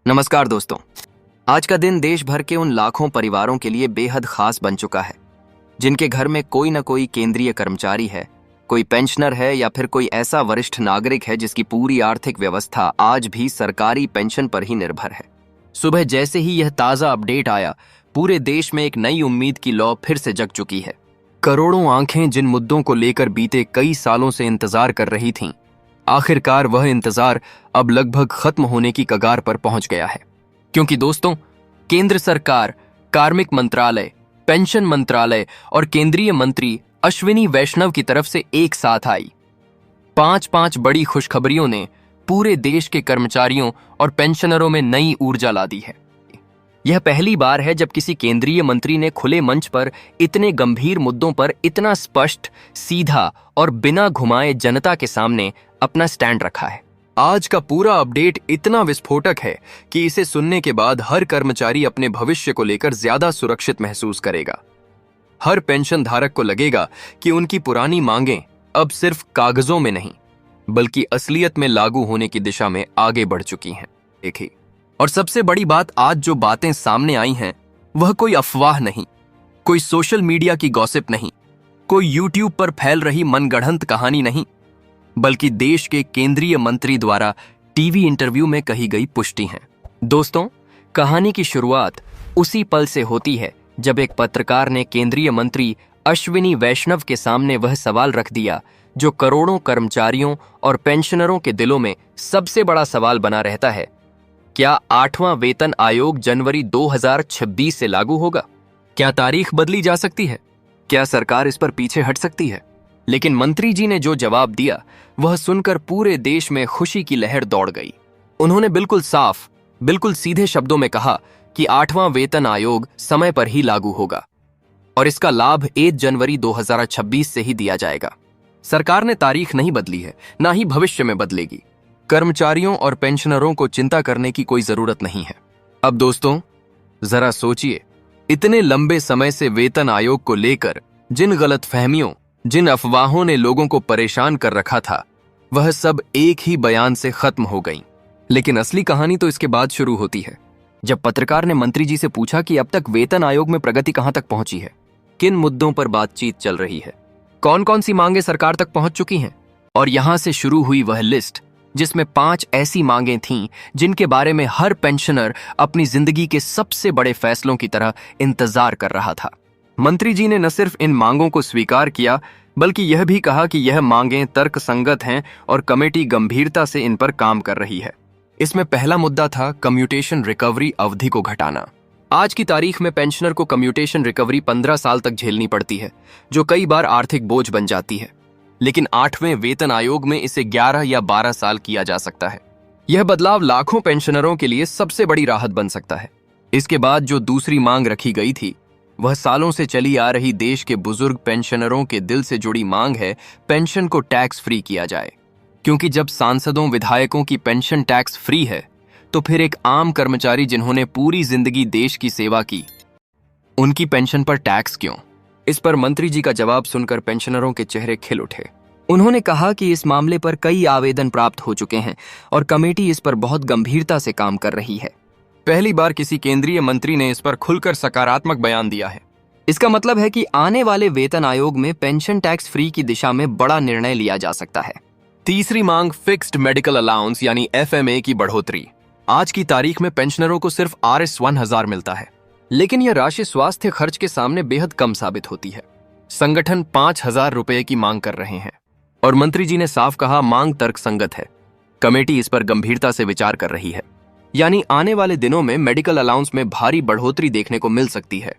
नमस्कार दोस्तों। आज का दिन देश भर के उन लाखों परिवारों के लिए बेहद खास बन चुका है जिनके घर में कोई न कोई केंद्रीय कर्मचारी है, कोई पेंशनर है या फिर कोई ऐसा वरिष्ठ नागरिक है जिसकी पूरी आर्थिक व्यवस्था आज भी सरकारी पेंशन पर ही निर्भर है। सुबह जैसे ही यह ताज़ा अपडेट आया, पूरे देश में एक नई उम्मीद की लौ फिर से जग चुकी है। करोड़ों आंखें जिन मुद्दों को लेकर बीते कई सालों से इंतजार कर रही थीं, आखिरकार वह इंतजार अब लगभग खत्म होने की कगार पर पहुंच गया है। क्योंकि दोस्तों, केंद्र सरकार, कार्मिक मंत्रालय, पेंशन मंत्रालय और केंद्रीय मंत्री अश्विनी वैष्णव की तरफ से एक साथ आई 5 बड़ी खुशखबरियों ने पूरे देश के कर्मचारियों और पेंशनरों में नई ऊर्जा ला दी है। यह पहली बार है जब किसी केंद्रीय मंत्री ने खुले मंच पर इतने गंभीर मुद्दों पर इतना स्पष्ट, सीधा और बिना घुमाए जनता के सामने अपना स्टैंड रखा है। आज का पूरा अपडेट इतना विस्फोटक है कि इसे सुनने के बाद हर कर्मचारी अपने भविष्य को लेकर ज्यादा सुरक्षित महसूस करेगा। हर पेंशन धारक को लगेगा कि उनकी पुरानी मांगें अब सिर्फ कागजों में नहीं बल्कि असलियत में लागू होने की दिशा में आगे बढ़ चुकी हैं। देखिए, और सबसे बड़ी बात, आज जो बातें सामने आई हैं वह कोई अफवाह नहीं, कोई सोशल मीडिया की गॉसिप नहीं, कोई यूट्यूब पर फैल रही मनगढ़ंत कहानी नहीं, बल्कि देश के केंद्रीय मंत्री द्वारा टीवी इंटरव्यू में कही गई पुष्टि है। दोस्तों, कहानी की शुरुआत उसी पल से होती है जब एक पत्रकार ने केंद्रीय मंत्री अश्विनी वैष्णव के सामने वह सवाल रख दिया जो करोड़ों कर्मचारियों और पेंशनरों के दिलों में सबसे बड़ा सवाल बना रहता है। क्या 8वां वेतन आयोग जनवरी 2026 से लागू होगा? क्या तारीख बदली जा सकती है? क्या सरकार इस पर पीछे हट सकती है? लेकिन मंत्री जी ने जो जवाब दिया वह सुनकर पूरे देश में खुशी की लहर दौड़ गई। उन्होंने बिल्कुल साफ, बिल्कुल सीधे शब्दों में कहा कि 8वां वेतन आयोग समय पर ही लागू होगा और इसका लाभ 1 जनवरी 2026 से ही दिया जाएगा। सरकार ने तारीख नहीं बदली है, ना ही भविष्य में बदलेगी। कर्मचारियों और पेंशनरों को चिंता करने की कोई जरूरत नहीं है। अब दोस्तों, जरा सोचिए, इतने लंबे समय से वेतन आयोग को लेकर जिन गलतफहमियों, जिन अफवाहों ने लोगों को परेशान कर रखा था, वह सब एक ही बयान से खत्म हो गई। लेकिन असली कहानी तो इसके बाद शुरू होती है, जब पत्रकार ने मंत्री जी से पूछा कि अब तक वेतन आयोग में प्रगति कहां तक पहुंची है, किन मुद्दों पर बातचीत चल रही है, कौन कौन सी मांगे सरकार तक पहुंच चुकी हैं। और यहां से शुरू हुई वह लिस्ट जिसमें 5 ऐसी मांगें थीं जिनके बारे में हर पेंशनर अपनी जिंदगी के सबसे बड़े फैसलों की तरह इंतजार कर रहा था। मंत्री जी ने न सिर्फ इन मांगों को स्वीकार किया बल्कि यह भी कहा कि यह मांगें तर्कसंगत हैं और कमेटी गंभीरता से इन पर काम कर रही है। इसमें पहला मुद्दा था कम्यूटेशन रिकवरी अवधि को घटाना। आज की तारीख में पेंशनर को कम्यूटेशन रिकवरी 15 साल तक झेलनी पड़ती है, जो कई बार आर्थिक बोझ बन जाती है। लेकिन 8वें वेतन आयोग में इसे 11 या 12 साल किया जा सकता है। यह बदलाव लाखों पेंशनरों के लिए सबसे बड़ी राहत बन सकता है। इसके बाद जो दूसरी मांग रखी गई थी वह सालों से चली आ रही देश के बुजुर्ग पेंशनरों के दिल से जुड़ी मांग है, पेंशन को टैक्स फ्री किया जाए। क्योंकि जब सांसदों, विधायकों की पेंशन टैक्स फ्री है तो फिर एक आम कर्मचारी जिन्होंने पूरी जिंदगी देश की सेवा की, उनकी पेंशन पर टैक्स क्यों? इस पर मंत्री जी का जवाब सुनकर पेंशनरों के चेहरे खिल उठे। उन्होंने कहा कि इस मामले पर कई आवेदन प्राप्त हो चुके हैं और कमेटी इस पर बहुत गंभीरता से काम कर रही है। पहली बार किसी केंद्रीय मंत्री ने इस पर खुलकर सकारात्मक बयान दिया है। इसका मतलब है कि आने वाले वेतन आयोग में पेंशन टैक्स फ्री की दिशा में बड़ा निर्णय लिया जा सकता है। तीसरी मांग फिक्स्ड मेडिकल अलाउंस यानी FMA की बढ़ोतरी। आज की तारीख में पेंशनरों को सिर्फ RS 1000 मिलता है, लेकिन यह राशि स्वास्थ्य खर्च के सामने बेहद कम साबित होती है। संगठन 5000 रुपए की मांग कर रहे हैं और मंत्री जी ने साफ कहा मांग तर्कसंगत है। कमेटी इस पर गंभीरता से विचार कर रही है। यानी आने वाले दिनों में मेडिकल अलाउंस में भारी बढ़ोतरी देखने को मिल सकती है।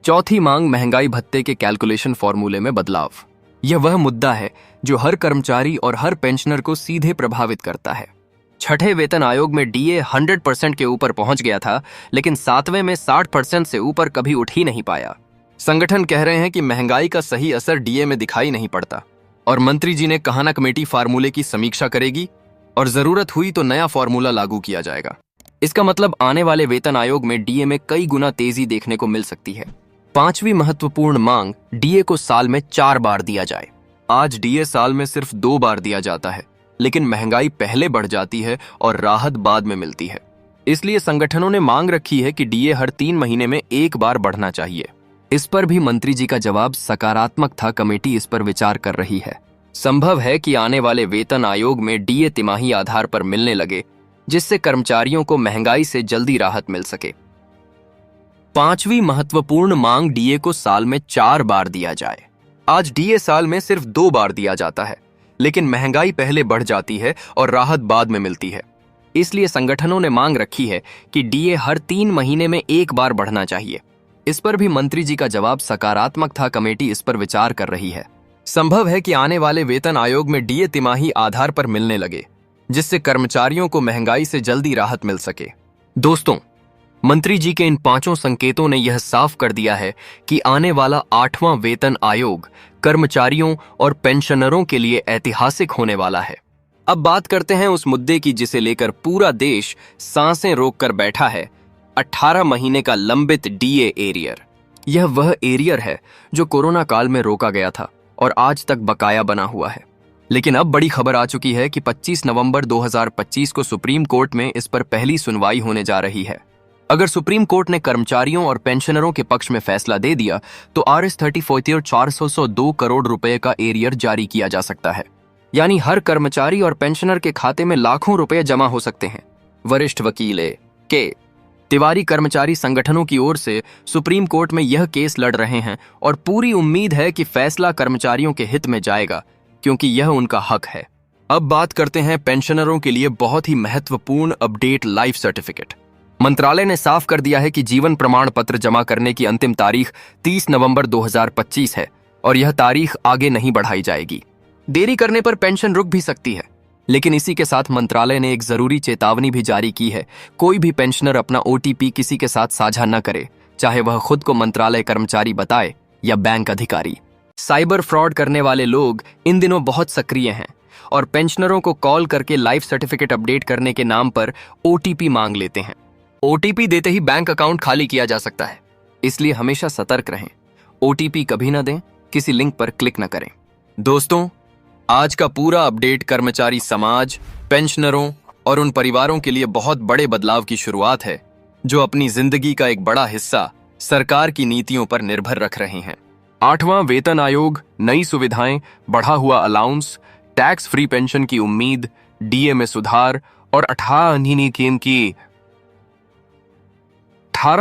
चौथी मांग महंगाई भत्ते के कैलकुलेशन फॉर्मूले में बदलाव। यह वह मुद्दा है जो हर कर्मचारी और हर पेंशनर को सीधे प्रभावित करता है। छठे वेतन आयोग में DA 100% के ऊपर पहुंच गया था, लेकिन 7वें में 60% से ऊपर कभी उठ ही नहीं पाया। संगठन कह रहे हैं कि महंगाई का सही असर DA में दिखाई नहीं पड़ता और मंत्री जी ने कहा ना कमेटी फार्मूले की समीक्षा करेगी और जरूरत हुई तो नया फार्मूला लागू किया जाएगा। इसका मतलब आने वाले वेतन आयोग में DA में कई गुना तेजी देखने को मिल सकती है। 5वीं महत्वपूर्ण मांग, DA को साल में 4 बार दिया जाए। आज DA साल में सिर्फ 2 बार दिया जाता है, लेकिन महंगाई पहले बढ़ जाती है और राहत बाद में मिलती है। इसलिए संगठनों ने मांग रखी है कि डीए हर 3 महीने में एक बार बढ़ना चाहिए। इस पर भी मंत्री जी का जवाब सकारात्मक था। कमेटी इस पर विचार कर रही है। संभव है कि आने वाले वेतन आयोग में डीए तिमाही आधार पर मिलने लगे, जिससे कर्मचारियों को महंगाई से जल्दी राहत मिल सके। 5वीं महत्वपूर्ण मांग, डीए को साल में 4 बार दिया जाए। आज डीए साल में सिर्फ 2 बार दिया जाता है, लेकिन महंगाई पहले बढ़ जाती है और राहत बाद में मिलती है। इसलिए संगठनों ने मांग रखी है कि डीए हर 3 महीने में एक बार बढ़ना चाहिए। इस पर भी मंत्री जी का जवाब सकारात्मक था। कमेटी इस पर विचार कर रही है। संभव है कि आने वाले वेतन आयोग में डीए तिमाही आधार पर मिलने लगे, जिससे कर्मचारियों को महंगाई से जल्दी राहत मिल सके। दोस्तों, मंत्री जी के इन 5 संकेतों ने यह साफ कर दिया है कि आने वाला 8वां वेतन आयोग कर्मचारियों और पेंशनरों के लिए ऐतिहासिक होने वाला है। अब बात करते हैं उस मुद्दे की जिसे लेकर पूरा देश सांसें रोककर बैठा है। 18 महीने का लंबित डीए एरियर। यह वह एरियर है जो कोरोना काल में रोका गया था और आज तक बकाया बना हुआ है। लेकिन अब बड़ी खबर आ चुकी है कि 25 नवंबर 2025 को सुप्रीम कोर्ट में इस पर पहली सुनवाई होने जा रही है। अगर सुप्रीम कोर्ट ने कर्मचारियों और पेंशनरों के पक्ष में फैसला दे दिया तो RS-30 और 402 करोड़ रुपए का एरियर जारी किया जा सकता है। यानी हर कर्मचारी और पेंशनर के खाते में लाखों रुपए जमा हो सकते हैं। वरिष्ठ वकील के तिवारी कर्मचारी संगठनों की ओर से सुप्रीम कोर्ट में यह केस लड़ रहे हैं और पूरी उम्मीद है कि फैसला कर्मचारियों के हित में जाएगा, क्योंकि यह उनका हक है। अब बात करते हैं पेंशनरों के लिए बहुत ही महत्वपूर्ण अपडेट, लाइफ सर्टिफिकेट। मंत्रालय ने साफ कर दिया है कि जीवन प्रमाण पत्र जमा करने की अंतिम तारीख 30 नवंबर 2025 है और यह तारीख आगे नहीं बढ़ाई जाएगी। देरी करने पर पेंशन रुक भी सकती है। लेकिन इसी के साथ मंत्रालय ने एक जरूरी चेतावनी भी जारी की है। कोई भी पेंशनर अपना OTP किसी के साथ साझा न करे, चाहे वह खुद को मंत्रालय कर्मचारी बताए या बैंक अधिकारी। साइबर फ्रॉड करने वाले लोग इन दिनों बहुत सक्रिय हैं और पेंशनरों को कॉल करके लाइफ सर्टिफिकेट अपडेट करने के नाम पर OTP मांग लेते हैं। OTP देते ही बैंक अकाउंट खाली किया जा सकता है, इसलिए हमेशा सतर्क रहें। OTP कभी न दें, किसी लिंक पर क्लिक न करें। दोस्तों, आज का पूरा अपडेट कर्मचारी समाज, पेंशनरों और उन परिवारों के लिए बहुत बड़े बदलाव की शुरुआत है जो अपनी जिंदगी का एक बड़ा हिस्सा सरकार की नीतियों पर निर्भर रख रहे हैं। 8वां वेतन आयोग, नई सुविधाएं, बढ़ा हुआ अलाउंस, टैक्स फ्री पेंशन की उम्मीद, डीए में सुधार और 18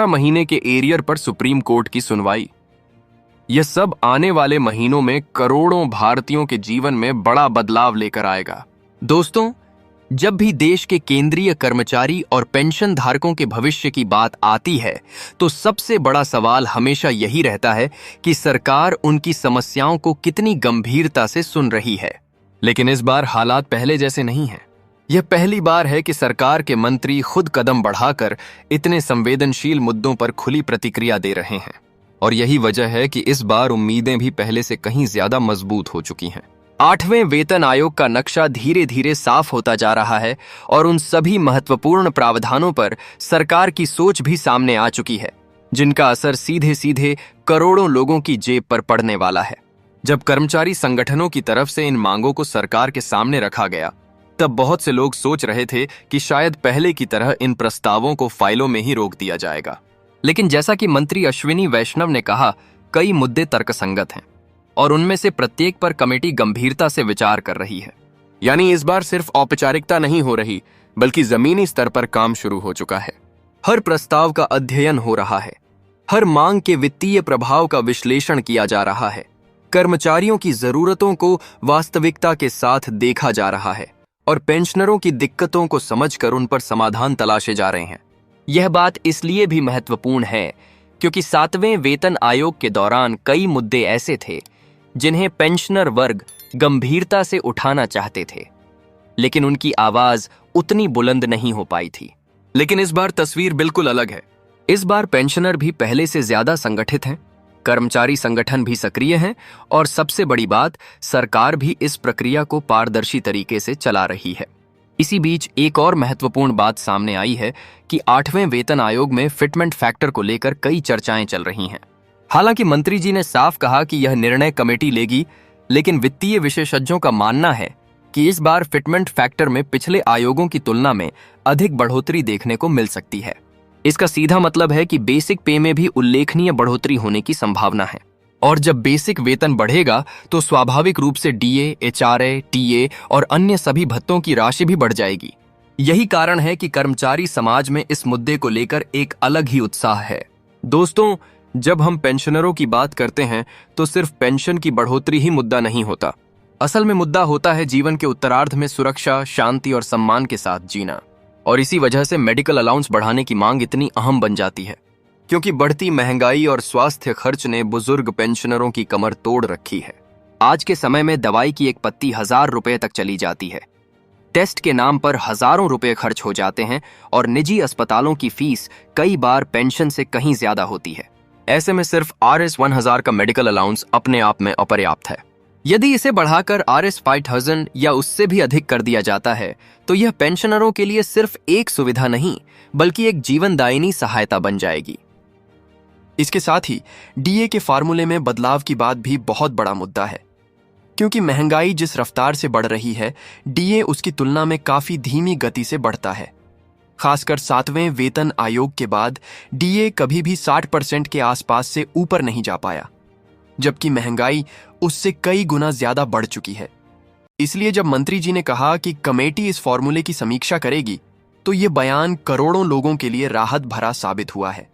महीने के एरियर पर सुप्रीम कोर्ट की सुनवाई। यह सब आने वाले महीनों में करोड़ों भारतीयों के जीवन में बड़ा बदलाव लेकर आएगा। दोस्तों, जब भी देश के केंद्रीय कर्मचारी और पेंशन धारकों के भविष्य की बात आती है तो सबसे बड़ा सवाल हमेशा यही रहता है कि सरकार उनकी समस्याओं को कितनी गंभीरता से सुन रही है। लेकिन इस बार हालात पहले जैसे नहीं हैं। यह पहली बार है कि सरकार के मंत्री खुद कदम बढ़ाकर इतने संवेदनशील मुद्दों पर खुली प्रतिक्रिया दे रहे हैं और यही वजह है कि इस बार उम्मीदें भी पहले से कहीं ज्यादा मजबूत हो चुकी हैं। 8वें वेतन आयोग का नक्शा धीरे धीरे साफ होता जा रहा है और उन सभी महत्वपूर्ण प्रावधानों पर सरकार की सोच भी सामने आ चुकी है, जिनका असर सीधे सीधे करोड़ों लोगों की जेब पर पड़ने वाला है। जब कर्मचारी संगठनों की तरफ से इन मांगों को सरकार के सामने रखा गया, तब बहुत से लोग सोच रहे थे कि शायद पहले की तरह इन प्रस्तावों को फाइलों में ही रोक दिया जाएगा। लेकिन जैसा कि मंत्री अश्विनी वैष्णव ने कहा, कई मुद्दे तर्कसंगत हैं और उनमें से प्रत्येक पर कमेटी गंभीरता से विचार कर रही है। यानी इस बार सिर्फ औपचारिकता नहीं हो रही, बल्कि जमीनी स्तर पर काम शुरू हो चुका है। हर प्रस्ताव का अध्ययन हो रहा है, हर मांग के वित्तीय प्रभाव का विश्लेषण किया जा रहा है, कर्मचारियों की जरूरतों को वास्तविकता के साथ देखा जा रहा है और पेंशनरों की दिक्कतों को समझकर उन पर समाधान तलाशे जा रहे हैं। यह बात इसलिए भी महत्वपूर्ण है क्योंकि 7वें वेतन आयोग के दौरान कई मुद्दे ऐसे थे जिन्हें पेंशनर वर्ग गंभीरता से उठाना चाहते थे, लेकिन उनकी आवाज उतनी बुलंद नहीं हो पाई थी। लेकिन इस बार तस्वीर बिल्कुल अलग है। इस बार पेंशनर भी पहले से ज्यादा संगठित हैं, कर्मचारी संगठन भी सक्रिय हैं और सबसे बड़ी बात, सरकार भी इस प्रक्रिया को पारदर्शी तरीके से चला रही है। इसी बीच एक और महत्वपूर्ण बात सामने आई है कि 8वें वेतन आयोग में फिटमेंट फैक्टर को लेकर कई चर्चाएं चल रही हैं। हालांकि मंत्री जी ने साफ कहा कि यह निर्णय कमेटी लेगी, लेकिन वित्तीय विशेषज्ञों का मानना है कि इस बार फिटमेंट फैक्टर में पिछले आयोगों की तुलना में अधिक बढ़ोतरी देखने को मिल सकती है। इसका सीधा मतलब है कि बेसिक पे में भी उल्लेखनीय बढ़ोतरी होने की संभावना है। और जब बेसिक वेतन बढ़ेगा तो स्वाभाविक रूप से डीए, एचआरए, टीए और अन्य सभी भत्तों की राशि भी बढ़ जाएगी। यही कारण है कि कर्मचारी समाज में इस मुद्दे को लेकर एक अलग ही उत्साह है। दोस्तों, जब हम पेंशनरों की बात करते हैं तो सिर्फ पेंशन की बढ़ोतरी ही मुद्दा नहीं होता। असल में मुद्दा होता है जीवन के उत्तरार्ध में सुरक्षा, शांति और सम्मान के साथ जीना। और इसी वजह से मेडिकल अलाउंस बढ़ाने की मांग इतनी अहम बन जाती है, क्योंकि बढ़ती महंगाई और स्वास्थ्य खर्च ने बुजुर्ग पेंशनरों की कमर तोड़ रखी है। आज के समय में दवाई की एक पत्ती 1000 रुपए तक चली जाती है। टेस्ट के नाम पर हजारों रुपए खर्च हो जाते हैं और निजी अस्पतालों की फीस कई बार पेंशन से कहीं ज्यादा होती है। ऐसे में सिर्फ RS 1000 का मेडिकल अलाउंस अपने आप में अपर्याप्त है। यदि इसे बढ़ाकर RS 5000 या उससे भी अधिक कर दिया जाता है तो यह पेंशनरों के लिए सिर्फ एक सुविधा नहीं बल्कि एक जीवनदायिनी सहायता बन जाएगी। इसके साथ ही डीए के फार्मूले में बदलाव की बात भी बहुत बड़ा मुद्दा है, क्योंकि महंगाई जिस रफ्तार से बढ़ रही है, डीए उसकी तुलना में काफी धीमी गति से बढ़ता है। खासकर 7वें वेतन आयोग के बाद डीए कभी भी 60% के आसपास से ऊपर नहीं जा पाया, जबकि महंगाई उससे कई गुना ज्यादा बढ़ चुकी है। इसलिए जब मंत्री जी ने कहा कि कमेटी इस फॉर्मूले की समीक्षा करेगी, तो ये बयान करोड़ों लोगों के लिए राहत भरा साबित हुआ है।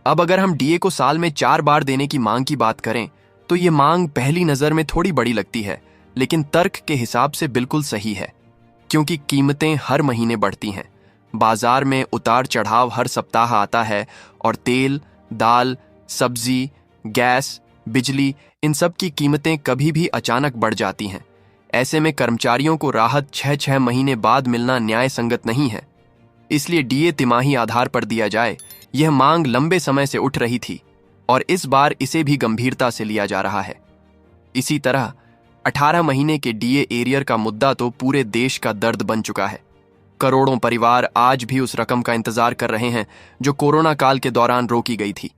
अब अगर हम डीए को साल में 4 बार देने की मांग की बात करें तो ये मांग पहली नजर में थोड़ी बड़ी लगती है, लेकिन तर्क के हिसाब से बिल्कुल सही है, क्योंकि कीमतें हर महीने बढ़ती हैं। बाजार में उतार चढ़ाव हर सप्ताह आता है और तेल, दाल, सब्जी, गैस, बिजली, इन सब की कीमतें कभी भी अचानक बढ़ जाती हैं। ऐसे में कर्मचारियों को राहत 6-6 महीने बाद मिलना न्याय संगत नहीं है। इसलिए डीए तिमाही आधार पर दिया जाए, यह मांग लंबे समय से उठ रही थी और इस बार इसे भी गंभीरता से लिया जा रहा है। इसी तरह 18 महीने के डीए एरियर का मुद्दा तो पूरे देश का दर्द बन चुका है। करोड़ों परिवार आज भी उस रकम का इंतजार कर रहे हैं जो कोरोना काल के दौरान रोकी गई थी।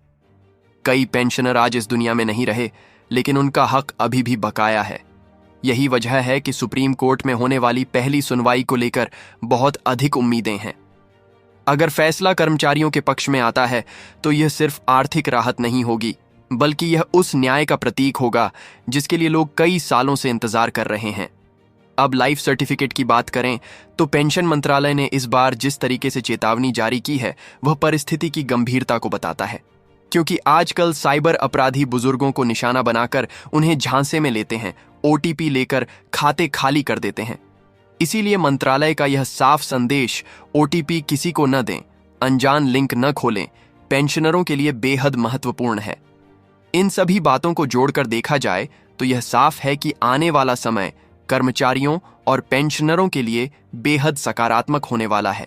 कई पेंशनर आज इस दुनिया में नहीं रहे, लेकिन उनका हक अभी भी बकाया है। यही वजह है कि सुप्रीम कोर्ट में होने वाली पहली सुनवाई को लेकर बहुत अधिक उम्मीदें हैं। अगर फैसला कर्मचारियों के पक्ष में आता है तो यह सिर्फ आर्थिक राहत नहीं होगी, बल्कि यह उस न्याय का प्रतीक होगा जिसके लिए लोग कई सालों से इंतजार कर रहे हैं। अब लाइफ सर्टिफिकेट की बात करें तो पेंशन मंत्रालय ने इस बार जिस तरीके से चेतावनी जारी की है वह परिस्थिति की गंभीरता को बताता है, क्योंकि आजकल साइबर अपराधी बुजुर्गों को निशाना बनाकर उन्हें झांसे में लेते हैं, OTP लेकर खाते खाली कर देते हैं। इसीलिए मंत्रालय का यह साफ संदेश, OTP किसी को न दें, अनजान लिंक न खोलें, पेंशनरों के लिए बेहद महत्वपूर्ण है। इन सभी बातों को जोड़कर देखा जाए तो यह साफ है कि आने वाला समय कर्मचारियों और पेंशनरों के लिए बेहद सकारात्मक होने वाला है।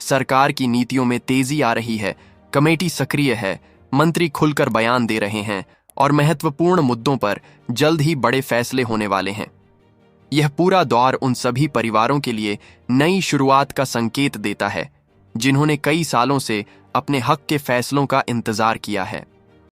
सरकार की नीतियों में तेजी आ रही है, कमेटी सक्रिय है, मंत्री खुलकर बयान दे रहे हैं और महत्वपूर्ण मुद्दों पर जल्द ही बड़े फैसले होने वाले हैं। यह पूरा दौर उन सभी परिवारों के लिए नई शुरुआत का संकेत देता है जिन्होंने कई सालों से अपने हक के फैसलों का इंतजार किया है।